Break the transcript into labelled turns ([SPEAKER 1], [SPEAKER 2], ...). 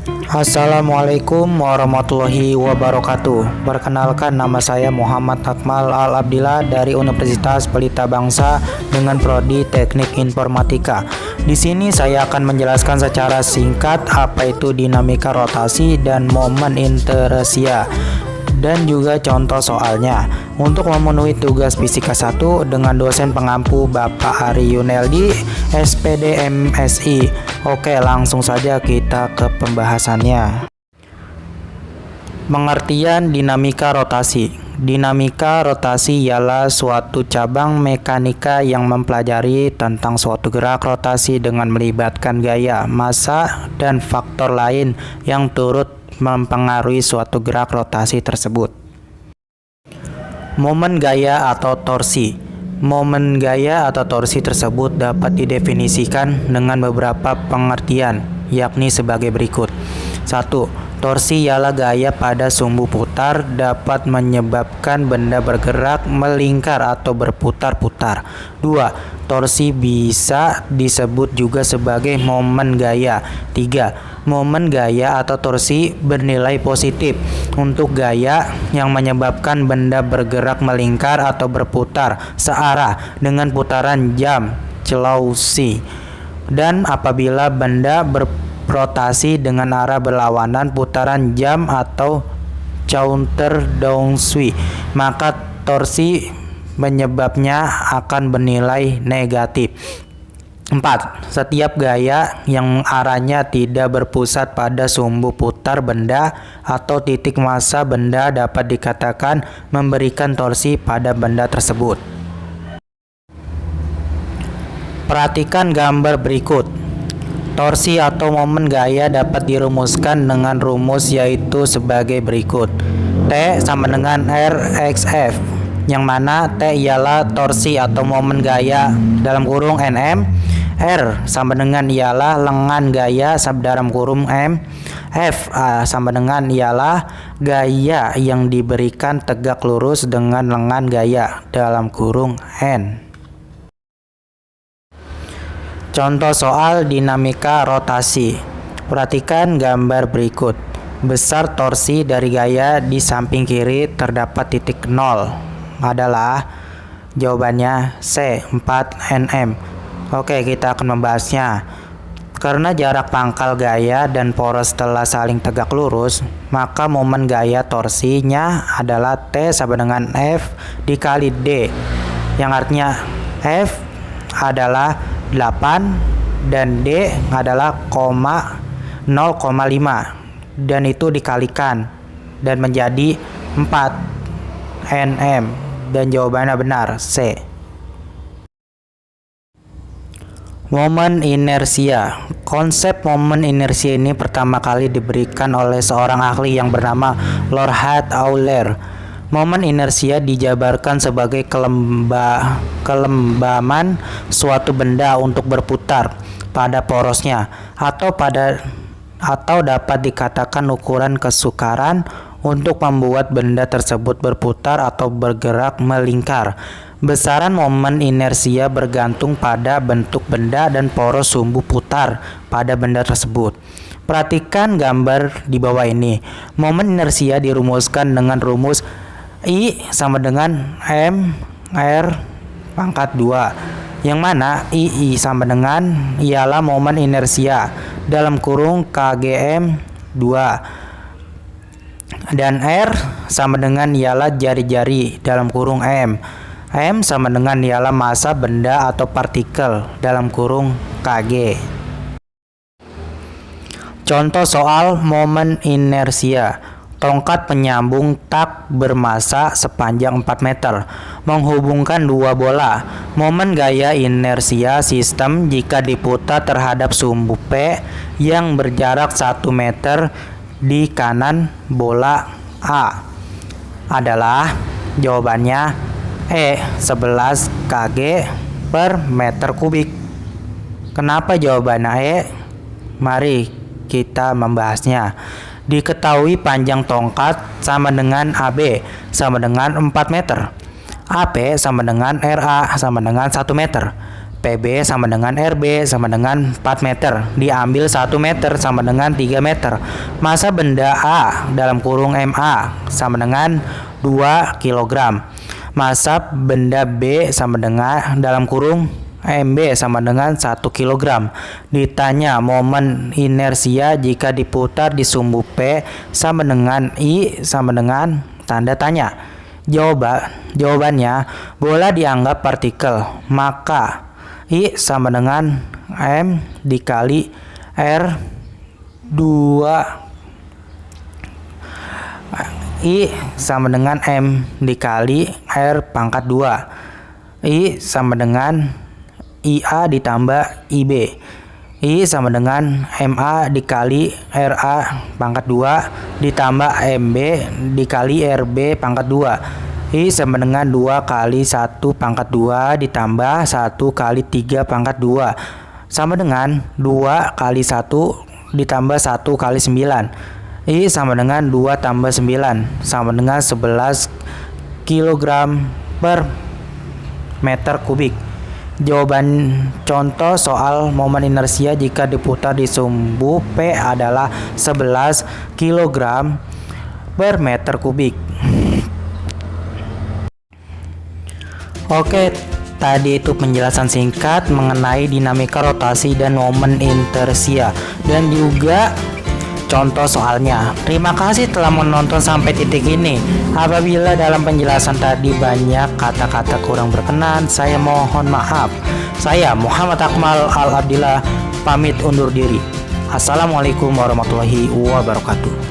[SPEAKER 1] Assalamualaikum warahmatullahi wabarakatuh. Perkenalkan, nama saya Muhammad Akmal Al-Abdillah dari Universitas Pelita Bangsa dengan prodi Teknik Informatika. Di sini saya akan menjelaskan secara singkat apa itu dinamika rotasi dan momen inersia dan juga contoh soalnya. Untuk memenuhi tugas Fisika 1 dengan dosen pengampu Bapak Ari Yuneldi, SPD MSI. Oke, langsung saja kita ke pembahasannya. Pengertian dinamika rotasi. Dinamika rotasi ialah suatu cabang mekanika yang mempelajari tentang suatu gerak rotasi dengan melibatkan gaya, massa, dan faktor lain yang turut mempengaruhi suatu gerak rotasi tersebut. Momen gaya atau torsi. Momen gaya atau torsi tersebut dapat didefinisikan dengan beberapa pengertian, yakni sebagai berikut. 1. Torsi ialah gaya pada sumbu putar dapat menyebabkan benda bergerak, melingkar atau berputar-putar. 2. Torsi bisa disebut juga sebagai momen gaya. 3. Momen gaya atau torsi bernilai positif untuk gaya yang menyebabkan benda bergerak, melingkar atau berputar searah dengan putaran jam Clowski. Dan apabila benda berrotasi dengan arah berlawanan putaran jam atau counter-Clowski, maka torsi penyebabnya akan bernilai negatif. 4. Setiap gaya yang arahnya tidak berpusat pada sumbu putar benda atau titik massa benda dapat dikatakan memberikan torsi pada benda tersebut. Perhatikan gambar berikut. Torsi atau momen gaya dapat dirumuskan dengan rumus yaitu sebagai berikut. T sama dengan RXF, yang mana T ialah torsi atau momen gaya dalam kurung Nm. R sama dengan ialah lengan gaya dalam kurung M. F sama dengan ialah gaya yang diberikan tegak lurus dengan lengan gaya dalam kurung N. Contoh soal dinamika rotasi. Perhatikan gambar berikut. Besar torsi dari gaya di samping kiri terdapat titik 0 adalah jawabannya C 4 Nm. Oke, kita akan membahasnya. Karena jarak pangkal gaya dan poros telah saling tegak lurus, maka momen gaya torsinya adalah T sama dengan F dikali D, yang artinya F adalah 8 dan D adalah 0,5, dan itu dikalikan dan menjadi 4 Nm, dan jawabannya benar C. Momen inersia. Konsep momen inersia ini pertama kali diberikan oleh seorang ahli yang bernama Lorentz Euler. Momen inersia dijabarkan sebagai kelembaman suatu benda untuk berputar pada porosnya atau dapat dikatakan ukuran kesukaran untuk membuat benda tersebut berputar atau bergerak melingkar. Besaran momen inersia bergantung pada bentuk benda dan poros sumbu putar pada benda tersebut. Perhatikan gambar di bawah ini. Momen inersia dirumuskan dengan rumus I sama dengan M R pangkat 2, yang mana I sama dengan ialah momen inersia dalam kurung KGM 2, dan R sama dengan ialah jari-jari dalam kurung M. M sama dengan ialah massa benda atau partikel dalam kurung Kg. Contoh soal momen inersia. Tongkat penyambung tak bermassa sepanjang 4 meter menghubungkan dua bola. Momen gaya inersia sistem jika diputar terhadap sumbu P yang berjarak 1 meter di kanan bola A adalah jawabannya E 11 kg per meter kubik. Kenapa jawabannya E? Mari kita membahasnya. Diketahui panjang tongkat sama dengan AB sama dengan 4 meter. AP sama dengan RA sama dengan 1 meter. PB sama dengan RB sama dengan 4 meter. Diambil 1 meter sama dengan 3 meter. Massa benda A dalam kurung MA sama dengan 2 kg. Massa benda B sama dengan dalam kurung MB sama dengan 1 kg. Ditanya momen inersia jika diputar di sumbu P sama dengan I sama dengan tanda tanya. Jawabannya, bola dianggap partikel, maka I sama dengan M dikali R2. I sama dengan M dikali R pangkat 2. I sama dengan IA ditambah IB. I sama dengan MA dikali RA pangkat 2 ditambah MB dikali RB pangkat 2. I sama dengan 2 kali 1 pangkat 2 ditambah 1 kali 3 pangkat 2 sama dengan 2 kali 1 ditambah 1 kali 9. I sama dengan 2 tambah 9 sama dengan 11 kg per meter kubik. Jawaban contoh soal momen inersia jika diputar di sumbu P adalah 11 kg per meter kubik. Oke, tadi itu penjelasan singkat mengenai dinamika rotasi dan momen inersia dan juga contoh soalnya. Terima kasih telah menonton sampai titik ini. Apabila dalam penjelasan tadi banyak kata-kata kurang berkenan, saya mohon maaf. Saya Muhammad Akmal Al Abdillah pamit undur diri. Assalamualaikum warahmatullahi wabarakatuh.